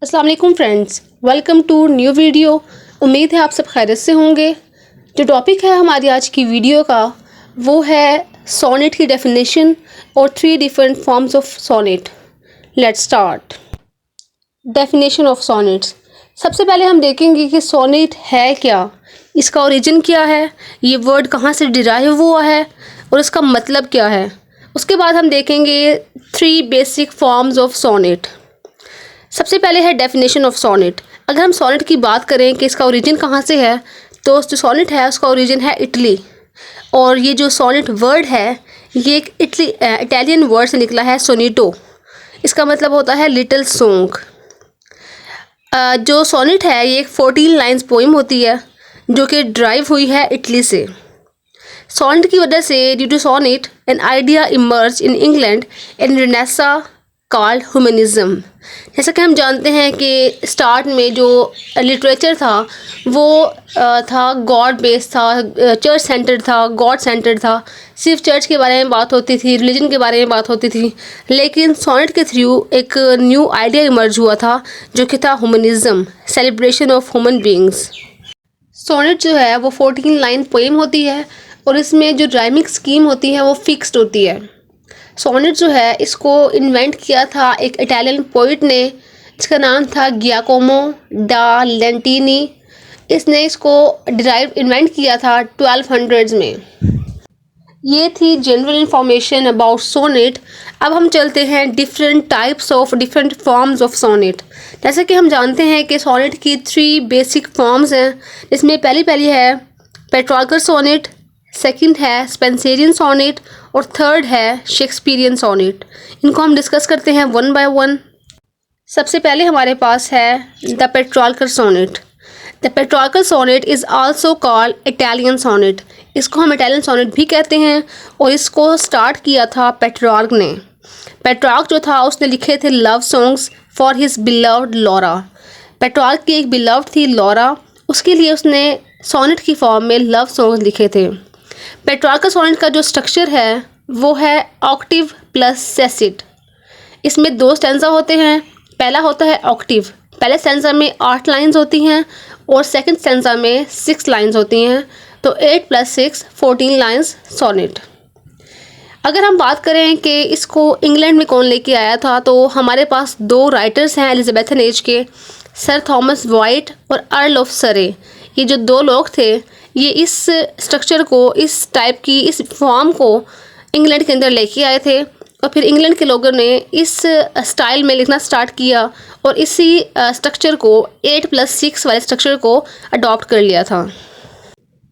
अस्सलाम वालेकुम friends, welcome to new video. उम्मीद है आप सब खैरियत से होंगे। जो टॉपिक है हमारी आज की वीडियो का वो है सोनेट की डेफिनेशन और 3 different forms of sonnet. Let's start. Definition of sonnets. सबसे पहले हम देखेंगे कि सोनेट है क्या, इसका ओरिजिन क्या है, ये वर्ड कहाँ से डिराइव हुआ है और इसका मतलब क्या है। उसके बाद हम देखेंगे 3 बेसिक फॉर्म्स ऑफ सोनेट। सबसे पहले है डेफिनेशन ऑफ सोनेट। अगर हम सोनेट की बात करें कि इसका ओरिजिन कहाँ से है, तो जो सोनेट है उसका ओरिजिन है इटली। और ये जो सोनेट वर्ड है ये एक इटालियन वर्ड से निकला है, सोनीटो। इसका मतलब होता है लिटिल सॉन्ग। जो सोनेट है ये एक 14 लाइन्स पोइम होती है जो कि ड्राइव हुई है इटली से। सोनेट की वजह से due to sonnet an idea emerge in England in renaissance called humanism. जैसा कि हम जानते हैं कि स्टार्ट में जो लिटरेचर था वो था गॉड बेस्ड था, चर्च सेंटर्ड था, गॉड सेंटर्ड था। सिर्फ चर्च के बारे में बात होती थी, रिलीजन के बारे में बात होती थी। लेकिन सोनेट के थ्रू एक न्यू आइडिया इमर्ज हुआ था जो कि था humanism, celebration of human beings. Sonnet जो है वो 14 लाइन पोएम होती है और इसमें जो राइमिंग स्कीम होती है वो फिक्स्ड होती है। सोनेट जो है इसको इन्वेंट किया था एक इटालियन पोइट ने, जिसका नाम था गियाकोमो डा लेंटिनी। इसने इसको इन्वेंट किया था 1200s में। ये थी जनरल इंफॉर्मेशन अबाउट सोनेट। अब हम चलते हैं different types of different forms of sonnet. जैसे कि हम जानते हैं कि सोनेट की 3 बेसिक फॉर्म्स हैं, जिसमें पहली है पेट्रार्कल सोनेट, सेकंड है स्पेंसरियन सोनेट और थर्ड है शेक्सपियरियन सोनेट। इनको हम डिस्कस करते हैं वन बाय वन। सबसे पहले हमारे पास है the Petrarchal sonnet. The Petrarchal sonnet is also called Italian sonnet. इसको हम इटालियन सोनेट भी कहते हैं और इसको स्टार्ट किया था पेट्रार्क ने। पेट्रार्क जो था उसने लिखे थे love songs for his beloved Laura. Petrarch की एक बिलव्ड थी लॉरा, उसके लिए उसने सोनेट की फॉर्म में लव सॉन्ग्स लिखे थे। पेट्रार्कल सोनेट का जो स्ट्रक्चर है वो है ऑक्टिव प्लस सेसिट। इसमें 2 स्टैंजा होते हैं। पहला होता है ऑक्टिव, पहले स्टैंजा में 8 लाइंस होती हैं और सेकंड स्टैंजा में 6 लाइंस होती हैं। तो 8 + 6 14 लाइंस सोनेट। अगर हम बात करें कि इसको इंग्लैंड में कौन लेके आया था, तो हमारे पास 2 राइटर्स हैं एलिजाबेथन एज के, सर थॉमस वाइट और अर्ल ऑफ सरे। ये जो 2 लोग थे ये इस स्ट्रक्चर को, इस टाइप की, इस फॉर्म को इंग्लैंड के अंदर लेके आए थे और फिर इंग्लैंड के लोगों ने इस स्टाइल में लिखना स्टार्ट किया और इसी स्ट्रक्चर को 8 + 6 वाले स्ट्रक्चर को अडॉप्ट कर लिया था।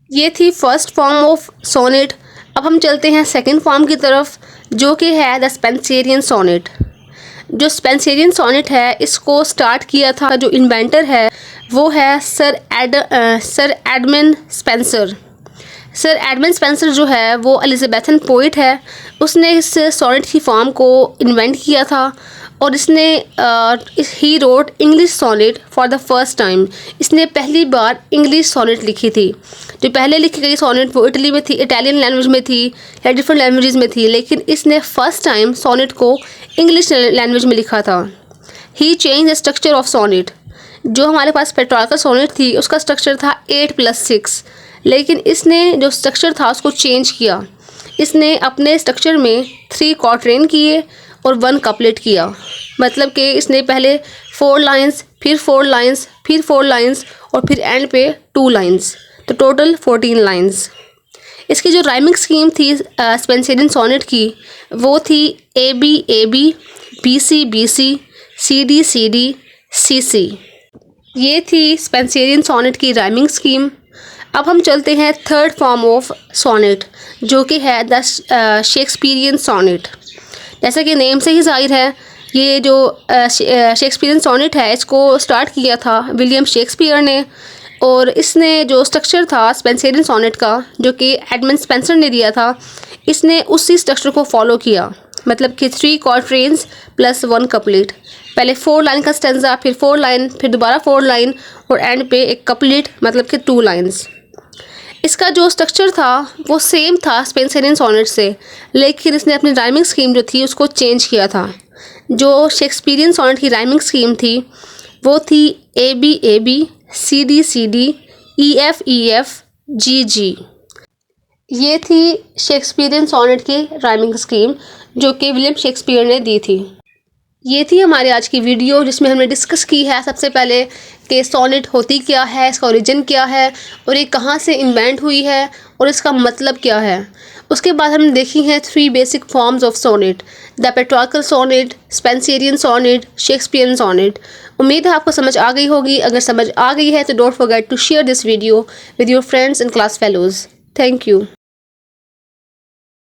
ये थी फर्स्ट फॉर्म ऑफ सोनेट। अब हम चलते हैं सेकंड फॉर्म की तरफ, जो कि है द स्पेंसरियन सोनेट। जो स्पेंसरियन सोनेट है इसको स्टार्ट किया था, जो इन्वेंटर है वो है sir Edmund Spenser. Sir Edmund Spenser जो है वो एलिजाबेथन पोइट है। उसने इस सोनेट की फॉर्म को इन्वेंट किया था और इसने ही wrote English sonnet for the first time. इसने पहली बार इंग्लिश सोनेट लिखी थी। जो पहले लिखी गई सोनेट वो इटली में थी, इटालियन लैंग्वेज में थी या डिफरेंट लैंग्वेजेस में थी, लेकिन इसने फर्स्ट टाइम सोनेट को इंग्लिश लैंग्वेज में लिखा था। He change the structure of sonnet. जो हमारे पास पेट्रार्कल सोनेट थी उसका स्ट्रक्चर था 8 + 6, लेकिन इसने जो स्ट्रक्चर था उसको चेंज किया। इसने अपने स्ट्रक्चर में 3 क्वार्टेन किए और 1 कपलेट किया। मतलब कि इसने पहले 4 लाइंस, फिर 4 लाइंस, फिर 4 लाइंस और फिर एंड पे 2 लाइंस, तो टोटल 14 लाइंस। इसकी जो राइमिंग स्कीम थी स्पेंसरियन सोनेट की वो थी AB AB, BC BC, CD CD, CC। ये थी स्पेंसरियन सोनेट की राइमिंग स्कीम। अब हम चलते हैं थर्ड फॉर्म ऑफ सोनेट, जो कि है द शेक्सपियरियन सोनेट। जैसा कि नेम से ही जाहिर है, ये जो शेक्सपियरियन सोनेट है इसको स्टार्ट किया था विलियम शेक्सपियर ने और इसने जो स्ट्रक्चर था स्पेंसरियन सोनेट का, जो कि एडमंड स्पेंसर ने दिया था, इसने उसी स्ट्रक्चर को फॉलो किया। मतलब कि 3 क्वार्टेन्स + 1 कपलेट। पहले 4 लाइन का स्टेंजा, फिर 4 लाइन, फिर दोबारा 4 लाइन और एंड पे एक कपलेट, मतलब कि 2 लाइंस। इसका जो स्ट्रक्चर था वो सेम था स्पेंसरियन सोनेट से, लेकिन इसने अपनी राइमिंग स्कीम जो थी उसको चेंज किया था। जो शेक्सपियरियन सोनेट की राइमिंग स्कीम थी वो थी ABAB, CD EF GG। ये थी शेक्सपियरियन सोनेट की राइमिंग स्कीम जो कि विलियम शेक्सपियर ने दी थी। ये थी हमारी आज की वीडियो जिसमें हमने डिस्कस की है सबसे पहले कि सोनेट होती क्या है, इसका ओरिजिन क्या है और ये कहाँ से इन्वेंट हुई है और इसका मतलब क्या है। उसके बाद हमने देखी हैं 3 basic forms of sonnet, the Petrarchal sonnet, Spenserian sonnet, Shakespearean sonnet. उम्मीद है आपको समझ आ गई होगी। अगर समझ आ गई है तो don't forget to share this video with your friends and class fellows. Thank you.